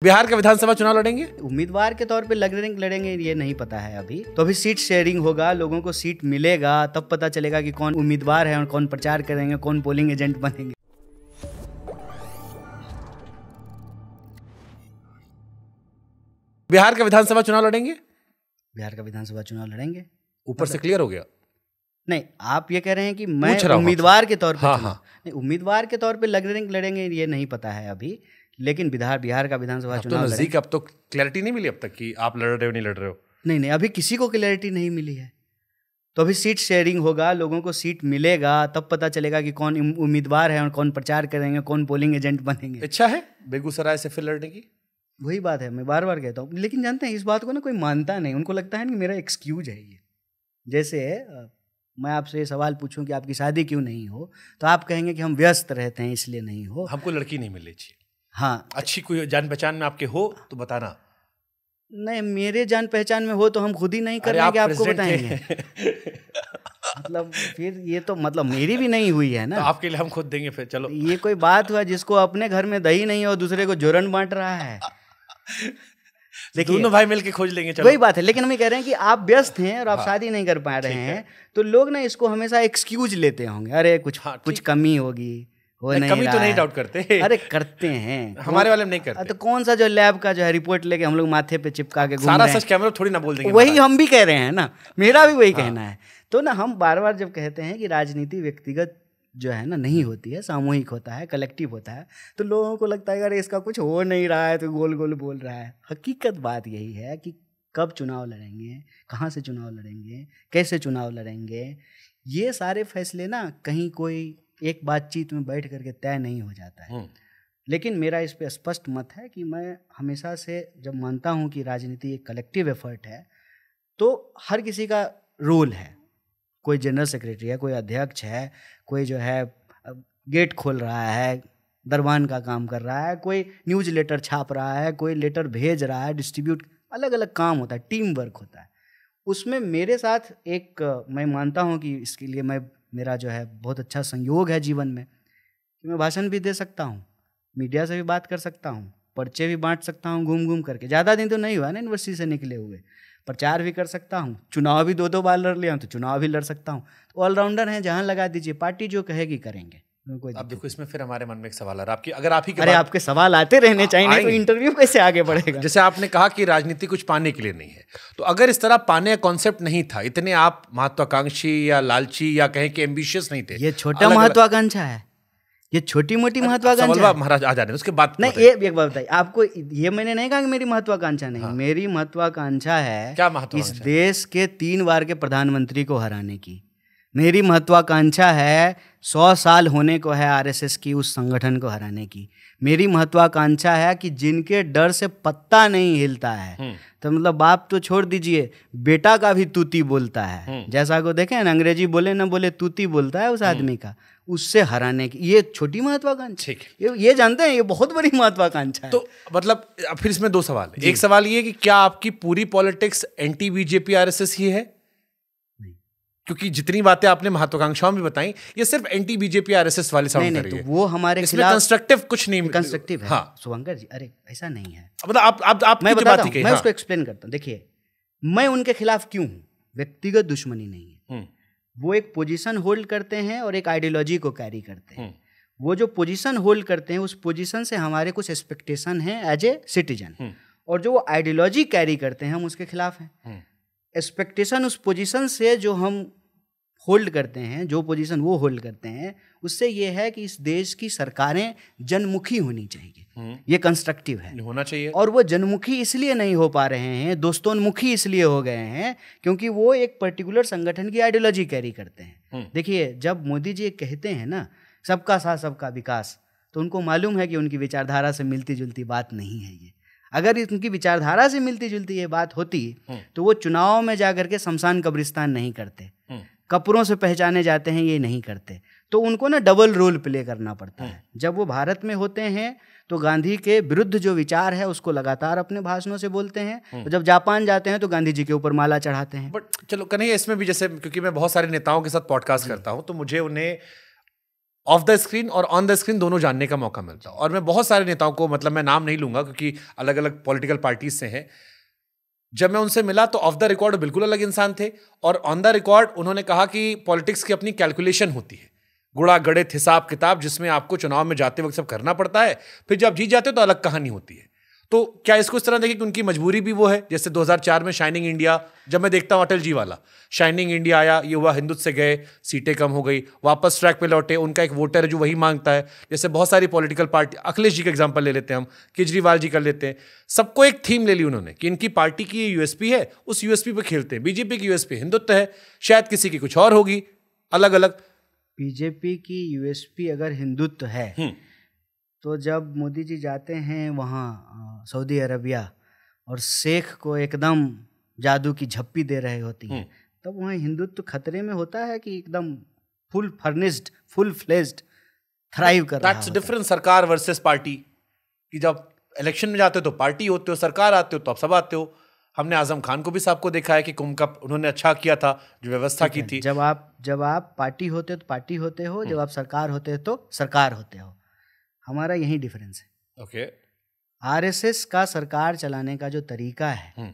बिहार का विधानसभा चुनाव लड़ेंगे? उम्मीदवार के तौर पे लड़ेंगे ये नहीं पता है अभी। तो अभी सीट शेयरिंग होगा, लोगों को सीट मिलेगा, तब पता चलेगा कि कौन उम्मीदवार है और कौन प्रचार करेंगे, कौन पोलिंग एजेंट बनेंगे। बिहार का विधानसभा चुनाव लड़ेंगे? बिहार का विधानसभा चुनाव लड़ेंगे। ऊपर से क्लियर हो गया? नहीं, आप ये कह रहे हैं कि मैं उम्मीदवार के तौर पे नहीं, उम्मीदवार के तौर पे लड़ेंगे ये नहीं पता है अभी। लेकिन बिहार का विधानसभा चुनाव तो नजदीक, अब तो क्लैरिटी नहीं मिली अब तक कि आप लड़ रहे हो नहीं लड़ रहे हो? नहीं, अभी किसी को क्लैरिटी नहीं मिली है। तो अभी सीट शेयरिंग होगा, लोगों को सीट मिलेगा, तब पता चलेगा कि कौन उम्मीदवार है और कौन प्रचार करेंगे, कौन पोलिंग एजेंट बनेंगे। इच्छा है बेगूसराय से फिर लड़ने की? वही बात है, मैं बार बार कहता हूँ। लेकिन जानते हैं, इस बात को ना कोई मानता नहीं। उनको लगता है कि मेरा एक्सक्यूज है ये। जैसे मैं आपसे ये सवाल पूछूं कि आपकी शादी क्यों नहीं हो, तो आप कहेंगे कि हम व्यस्त रहते हैं इसलिए नहीं हो। हमको लड़की नहीं मिली चाहिए। हाँ, अच्छी कोई जान पहचान में आपके हो तो बताना। नहीं, मेरे जान पहचान में हो तो हम खुद ही नहीं कर रहे कि आपको बताएंगे। मतलब फिर ये तो मतलब मेरी भी नहीं हुई है ना। तो आपके लिए हम खुद देंगे फिर। चलो, ये कोई बात हुआ जिसको अपने घर में दही नहीं है और दूसरे को जोरन बांट रहा है। देखिए, दोनों भाई मिलके खोज लेंगे। चलो, वही बात है। लेकिन हम ये कह रहे हैं कि आप व्यस्त हैं और आप शादी नहीं कर पा रहे हैं, तो लोग ना इसको हमेशा एक्सक्यूज लेते होंगे। अरे कुछ कमी होगी, कमी तो नहीं डाउट करते। अरे करते हैं, हमारे वाले नहीं करते। तो कौन सा जो लैब का जो है रिपोर्ट लेके हम लोग माथे पे चिपका के घूम रहे हैं। सारा सच कैमरा थोड़ी ना बोल देंगे। वही हम भी कह रहे हैं ना, मेरा भी वही कहना है। तो ना हम बार बार जब कहते हैं कि राजनीति व्यक्तिगत जो है ना नहीं होती है, सामूहिक होता है, कलेक्टिव होता है, तो लोगों को लगता है अरे इसका कुछ हो नहीं रहा है तो गोल गोल बोल रहा है। हकीकत बात यही है कि कब चुनाव लड़ेंगे, कहाँ से चुनाव लड़ेंगे, कैसे चुनाव लड़ेंगे, ये सारे फैसले ना कहीं कोई एक बातचीत में बैठ करके तय नहीं हो जाता है। लेकिन मेरा इस पे स्पष्ट मत है कि मैं हमेशा से जब मानता हूँ कि राजनीति एक कलेक्टिव एफर्ट है, तो हर किसी का रोल है। कोई जनरल सेक्रेटरी है, कोई अध्यक्ष है, कोई जो है गेट खोल रहा है, दरबान का काम कर रहा है, कोई न्यूज़ लेटर छाप रहा है, कोई लेटर भेज रहा है, डिस्ट्रीब्यूट, अलग अलग काम होता है, टीम वर्क होता है। उसमें मेरे साथ एक मैं मानता हूँ कि इसके लिए मेरा जो है बहुत अच्छा संयोग है जीवन में कि मैं भाषण भी दे सकता हूँ, मीडिया से भी बात कर सकता हूँ, पर्चे भी बांट सकता हूँ घूम घूम करके। ज़्यादा दिन तो नहीं हुआ ना यूनिवर्सिटी से निकले हुए। प्रचार भी कर सकता हूँ, चुनाव भी 2-2 बार लड़ लिया हूँ तो चुनाव भी लड़ सकता हूँ। तो ऑलराउंडर हैं, जहाँ लगा दीजिए, पार्टी जो कहेगी करेंगे। अब देखो, इसमें फिर हमारे मन में एक सवाल आ रहा है। अगर आप ही अरे आपके सवाल आते रहने चाहिए, तो इंटरव्यू कैसे आगे बढ़ेगा? जैसे आपने कहा कि राजनीति कुछ पाने के लिए नहीं है, तो अगर इस तरह पाने का कॉन्सेप्ट नहीं था, इतने आप महत्वाकांक्षी या लालची या कहें कि एम्बिशियस नहीं थे। ये छोटा महत्वाकांक्षा है, ये छोटी मोटी महत्वाकांक्षा। महाराज आ जा रहे हैं, उसके बाद नहीं, ये एक बात बताइए आपको। ये मैंने नहीं कहा कि मेरी महत्वाकांक्षा नहीं, मेरी महत्वाकांक्षा है क्या महत्वाकांक्षा? इस देश के 3 बार के प्रधानमंत्री को हराने की। मेरी महत्वाकांक्षा है 100 साल होने को है आरएसएस की उस संगठन को हराने की। मेरी महत्वाकांक्षा है कि जिनके डर से पत्ता नहीं हिलता है, तो मतलब बाप तो छोड़ दीजिए, बेटा का भी तूती बोलता है। जैसा को देखें ना, अंग्रेजी बोले ना बोले तूती बोलता है उस आदमी का, उससे हराने की। ये छोटी महत्वाकांक्षा, ये जानते हैं, ये बहुत बड़ी महत्वाकांक्षा है। तो मतलब फिर इसमें 2 सवाल है। एक सवाल ये कि क्या आपकी पूरी पॉलिटिक्स एंटी बीजेपी आरएसएस ही है? क्योंकि जितनी बातें आपने महत्वाकांक्षाओं में बताई, ये सिर्फ एंटी बीजेपी आरएसएस वाली साउंड कर रही है। तो वो हमारे खिलाफ कंस्ट्रक्टिव कुछ नहीं, कंस्ट्रक्टिव है। हाँ शुभंकर जी, अरे ऐसा नहीं है। मतलब आप मैं बताता हूं, मैं उसको एक्सप्लेन करता हूं। देखिए, मैं उनके खिलाफ क्यों हूं? व्यक्तिगत दुश्मनी नहीं है। वो एक पोजीशन होल्ड करते हैं और एक आइडियोलॉजी को कैरी करते हैं। वो जो पोजीशन होल्ड करते हैं, उस पोजीशन से हमारे कुछ एक्सपेक्टेशन है एज ए सिटीजन, और जो वो आइडियोलॉजी कैरी करते हैं, हम उसके खिलाफ हैं। एक्सपेक्टेशन उस पोजीशन से जो हम होल्ड करते हैं, जो पोजीशन वो होल्ड करते हैं, उससे ये है कि इस देश की सरकारें जनमुखी होनी चाहिए। ये कंस्ट्रक्टिव है, होना चाहिए। और वो जनमुखी इसलिए नहीं हो पा रहे हैं, दोस्तोन्मुखी इसलिए हो गए हैं, क्योंकि वो एक पर्टिकुलर संगठन की आइडियोलॉजी कैरी करते हैं। देखिए, जब मोदी जी कहते हैं ना सबका साथ सबका विकास, तो उनको मालूम है कि उनकी विचारधारा से मिलती जुलती बात नहीं है ये। अगर उनकी विचारधारा से मिलती जुलती ये बात होती तो वो चुनाव में जाकर के शमशान कब्रिस्तान नहीं करते, कपड़ों से पहचाने जाते हैं ये नहीं करते। तो उनको ना डबल रोल प्ले करना पड़ता है। जब वो भारत में होते हैं तो गांधी के विरुद्ध जो विचार है उसको लगातार अपने भाषणों से बोलते हैं, तो जब जापान जाते हैं तो गांधी जी के ऊपर माला चढ़ाते हैं। बट चलो कन्हैया, इसमें भी जैसे, क्योंकि मैं बहुत सारे नेताओं के साथ पॉडकास्ट करता हूं, तो मुझे उन्हें ऑफ द स्क्रीन और ऑन द स्क्रीन दोनों जानने का मौका मिलता है। और मैं बहुत सारे नेताओं को, मतलब मैं नाम नहीं लूंगा क्योंकि अलग अलग पॉलिटिकल पार्टीज से हैं, जब मैं उनसे मिला तो ऑफ द रिकॉर्ड बिल्कुल अलग इंसान थे, और ऑन द रिकॉर्ड उन्होंने कहा कि पॉलिटिक्स की अपनी कैलकुलेशन होती है, गुणा गणित हिसाब किताब, जिसमें आपको चुनाव में जाते वक्त सब करना पड़ता है, फिर जब जीत जाते हो तो अलग कहानी होती है। तो क्या इसको इस तरह देखें कि उनकी मजबूरी भी वो है, जैसे 2004 में शाइनिंग इंडिया, जब मैं देखता हूँ अटल जी वाला, शाइनिंग इंडिया आया, ये हुआ हिंदुत्व से गए, सीटें कम हो गई, वापस ट्रैक पे लौटे, उनका एक वोटर है जो वही मांगता है। जैसे बहुत सारी पॉलिटिकल पार्टी, अखिलेश जी का एग्जांपल ले लेते हैं हम, केजरीवाल जी कर लेते हैं, सबको एक थीम ले ली उन्होंने कि इनकी पार्टी की ये यूएसपी है, उस यूएसपी पे खेलते हैं। बीजेपी की यूएसपी हिंदुत्व है, शायद किसी की कुछ और होगी, अलग अलग। बीजेपी की यूएसपी अगर हिंदुत्व है तो जब मोदी जी जाते हैं वहाँ सऊदी अरबिया और शेख को एकदम जादू की झप्पी दे रहे होती हैं, तब वहाँ हिंदुत्व खतरे में होता है कि एकदम full furnished, full fledged thrive कर रहा है। दैट्स डिफरेंट, सरकार वर्सेस पार्टी। कि जब इलेक्शन में जाते हो तो पार्टी होते हो, सरकार आते हो तो आप सब आते हो। हमने आजम खान को भी साहब को देखा है कि कुंभ का उन्होंने अच्छा किया था, जो व्यवस्था की थी। जब आप पार्टी होते हो तो पार्टी होते हो, जब आप सरकार होते हो तो सरकार होते हो। हमारा यही डिफरेंस है। ओके। आरएसएस का सरकार चलाने का जो तरीका है,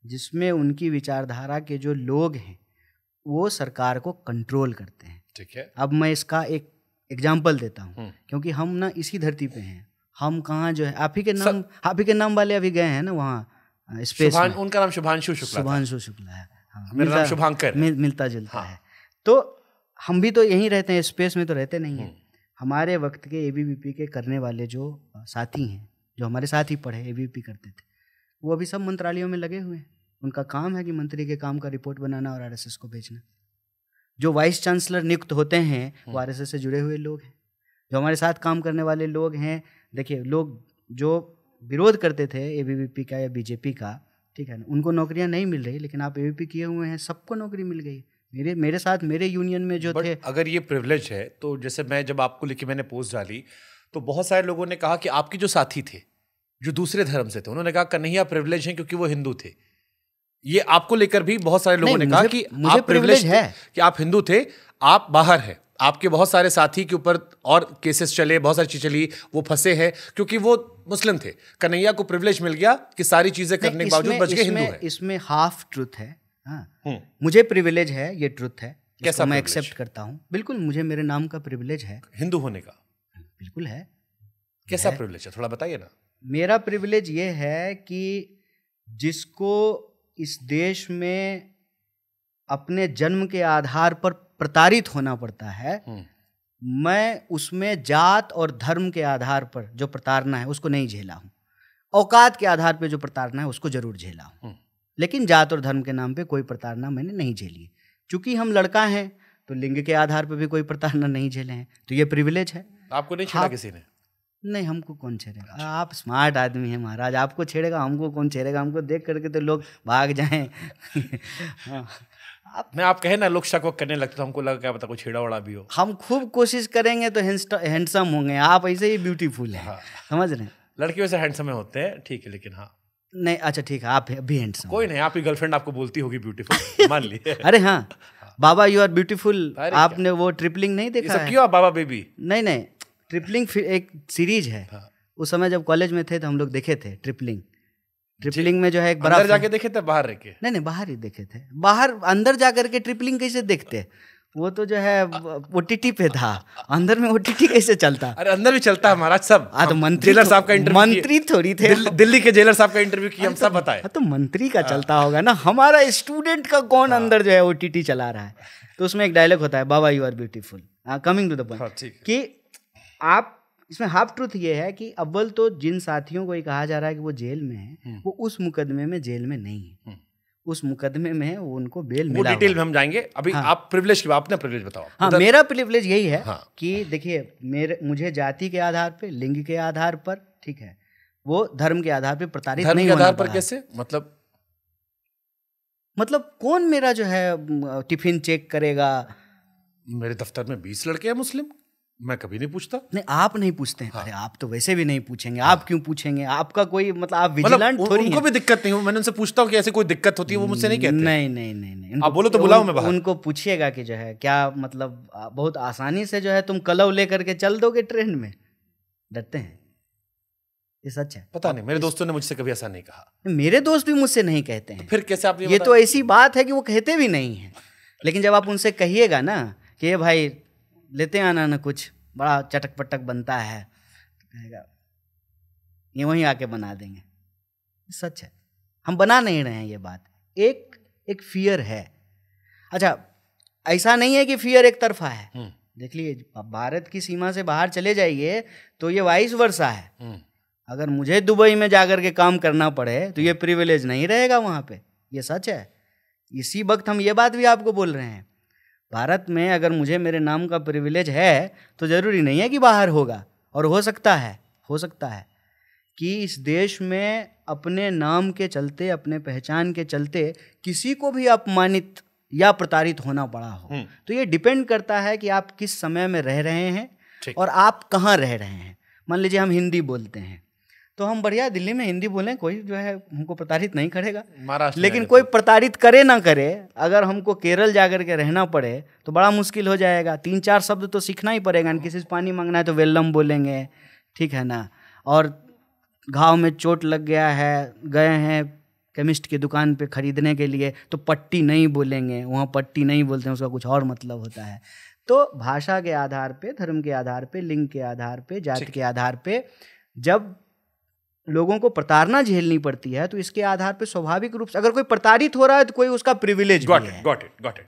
जिसमें उनकी विचारधारा के जो लोग हैं वो सरकार को कंट्रोल करते हैं। ठीक है। अब मैं इसका एक एग्जांपल देता हूँ, क्योंकि हम ना इसी धरती पे हैं। हम कहाँ जो है आप ही के नाम वाले अभी गए हैं ना वहाँ स्पेस में। उनका नाम शुभांशु शुक्ला है। हाँ, मेरा नाम शुभांकर मिलता जुलता है। तो हम भी तो यहीं रहते हैं, स्पेस में तो रहते नहीं हैं। हमारे वक्त के एबीवीपी के करने वाले जो साथी हैं, जो हमारे साथ ही पढ़े एबीवीपी करते थे, वो अभी सब मंत्रालयों में लगे हुए हैं। उनका काम है कि मंत्री के काम का रिपोर्ट बनाना और आरएसएस को भेजना। जो वाइस चांसलर नियुक्त होते हैं वो आरएसएस से जुड़े हुए लोग हैं। जो हमारे साथ काम करने वाले लोग हैं, देखिए लोग जो विरोध करते थे एबीवीपी का या बीजेपी का, ठीक है ना, उनको नौकरियां नहीं मिल रही, लेकिन आप एबीवीपी किए हुए हैं, सबको नौकरी मिल गई। मेरे साथ मेरे यूनियन में जो थे। अगर ये प्रिविलेज है तो जैसे मैं जब आपको लिखी मैंने पोस्ट डाली तो बहुत सारे लोगों ने कहा कि आपके जो साथी थे जो दूसरे धर्म से थे, उन्होंने कहा कन्हैया प्रिविलेज है क्योंकि वो हिंदू थे। ये आपको लेकर भी बहुत सारे लोगों ने कहा कि आप प्रिविलेज है कि आप हिंदू थे, आप बाहर हैं। आपके बहुत सारे साथी के ऊपर और केसेस चले, बहुत सारी चीजें चली, वो फंसे हैं क्योंकि वो मुस्लिम थे। कन्हैया को प्रिविलेज मिल गया कि सारी चीजें करने के बावजूद बच गए हिंदू है। इसमें हाफ ट्रुथ है। हाँ, मुझे प्रिविलेज है, ये ट्रुथ है, कैसा मैं एक्सेप्ट करता हूँ। बिल्कुल, मुझे मेरे नाम का प्रिविलेज है, हिंदू होने का बिल्कुल है। कैसा प्रिविलेज है, थोड़ा बताइए ना। मेरा प्रिविलेज ये है कि जिसको इस देश में अपने जन्म के आधार पर प्रताड़ित होना पड़ता है, मैं उसमें जात और धर्म के आधार पर जो प्रताड़ना है उसको नहीं झेला हूँ। औकात के आधार पर जो प्रताड़ना है उसको जरूर झेला हूँ, लेकिन जात और धर्म के नाम पे कोई प्रताड़ना मैंने नहीं झेली। चूंकि हम लड़का हैं तो लिंग के आधार पर भी कोई प्रताड़ना नहीं झेले हैं, तो ये प्रिविलेज है। आपको नहीं छेड़ा किसी ने? नहीं, हमको कौन छेड़ेगा? आप स्मार्ट आदमी हैं महाराज, आपको छेड़ेगा, हमको कौन छेड़ेगा? हमको देख करके तो लोग भाग जाएं। आप कहे ना लोग शक वक करने लगते, तो हमको लगा क्या पता कोई छेड़ा वड़ा भी हो। हम खूब कोशिश करेंगे तो हैंडसम होंगे, आप ऐसे ही ब्यूटीफुल हैं। हाँ। समझ रहे हैं? लड़के वैसे हैंडसम होते हैं, ठीक है, लेकिन हाँ नहीं, अच्छा ठीक है, आप भी हैंडसम। कोई नहीं, आपकी गर्लफ्रेंड आपको बोलती होगी ब्यूटीफुल, मान ली। अरे हाँ, बाबा यू आर ब्यूटीफुल। आपने वो ट्रिपलिंग नहीं देखा है? क्यों बाबा बेबी? नहीं, ट्रिपलिंग एक सीरीज है। हाँ। उस समय जब कॉलेज में थे तो हम लोग देखे थे ट्रिपलिंग में जो है एक बड़ा। अंदर जाके देखे थे बाहर रह के? नहीं, बाहर ही देखे थे। बाहर अंदर जाकर के ट्रिपलिंग कैसे देखते? वो तो जो है ओटीटी पे था, अंदर में ओटीटी कैसे चलता? अरे अंदर भी चलता है महाराज सब। हाँ, तो मंत्री जेलर साहब का इंटरव्यू, मंत्री थोड़ी थे, दिल्ली के जेलर साहब का इंटरव्यू किया, हम सब बताए। तो मंत्री का चलता होगा ना, हमारा स्टूडेंट का कौन अंदर जो है ओटीटी चला रहा है? तो उसमें एक डायलॉग होता है, बाबा you are beautiful. Coming to the point कि आप इसमें हाफ ट्रूथ ये है कि अव्वल तो जिन साथियों को ये कहा जा रहा है कि वो जेल में है, वो उस मुकदमे में जेल में नहीं है, उस मुकदमे में उनको बेल मिला। डिटेल में हम जाएंगे अभी। हाँ। आप प्रिविलेज की अपना प्रिविलेज बताओ। हाँ, मेरा प्रिविलेज यही है। हाँ। कि देखिए, मुझे जाति के आधार पे, लिंग के आधार पर, ठीक है, वो धर्म के आधार पे प्रताड़ित नहीं होना। धर्म के आधार पर कैसे? मतलब कौन मेरा जो है टिफिन चेक करेगा? मेरे दफ्तर में 20 लड़के हैं मुस्लिम। मैं कभी नहीं पूछता। नहीं, आप नहीं पूछते हैं। अरे आप तो वैसे भी नहीं पूछेंगे, आप क्यों पूछेंगे? आपका कोई मतलब आप विजिलेंट थोड़ी हैं। उनको भी दिक्कत नहीं, मैंने उनसे पूछता हूँ कि ऐसे कोई दिक्कत होती है, वो मुझसे नहीं कहते। नहीं, आप बोलो तो बुलाओ मैं बाहर। उनको पूछिएगा कि जो है क्या मतलब बहुत आसानी से जो है तुम कलव लेकर के चल दोगे ट्रेन में? डरते हैं, ये सच है। पता नहीं, मेरे दोस्तों ने मुझसे कभी ऐसा नहीं कहा। मेरे दोस्त भी मुझसे नहीं कहते हैं। फिर कैसे आप ये तो ऐसी बात है कि वो कहते भी नहीं है। लेकिन जब आप उनसे कहिएगा ना कि ये भाई लेते आना ना, कुछ बड़ा चटक पटक बनता है, तो कहेगा ये वहीं आके बना देंगे। सच है, हम बना नहीं रहे हैं ये बात। एक फियर है। अच्छा, ऐसा नहीं है कि फियर एक तरफा है। देख लीजिए, भारत की सीमा से बाहर चले जाइए तो ये वाइस वर्सा है। अगर मुझे दुबई में जाकर के काम करना पड़े तो ये प्रिविलेज नहीं रहेगा वहाँ पे, ये सच है। इसी वक्त हम ये बात भी आपको बोल रहे हैं। भारत में अगर मुझे मेरे नाम का प्रिविलेज है तो ज़रूरी नहीं है कि बाहर होगा। और हो सकता है कि इस देश में अपने नाम के चलते, अपने पहचान के चलते किसी को भी अपमानित या प्रताड़ित होना पड़ा हो। तो ये डिपेंड करता है कि आप किस समय में रह रहे हैं और आप कहाँ रह रहे हैं। मान लीजिए हम हिंदी बोलते हैं तो हम बढ़िया दिल्ली में हिंदी बोलें, कोई जो है हमको प्रताड़ित नहीं करेगा। लेकिन कोई प्रताड़ित करे ना करे, अगर हमको केरल जाकर के रहना पड़े तो बड़ा मुश्किल हो जाएगा। 3-4 शब्द तो सीखना ही पड़ेगा। किसी से पानी मांगना है तो वेलम बोलेंगे, ठीक है ना। और घाव में चोट लग गया है, गए हैं केमिस्ट की दुकान पे खरीदने के लिए, तो पट्टी नहीं बोलेंगे, वहाँ पट्टी नहीं बोलते हैं, उसका कुछ और मतलब होता है। तो भाषा के आधार पे, धर्म के आधार पे, लिंग के आधार पे, जाति के आधार पे जब लोगों को प्रताड़ना झेलनी पड़ती है तो इसके आधार पे स्वाभाविक रूप से अगर कोई प्रताड़ित हो रहा है तो कोई उसका प्रिविलेज भी है। Got it.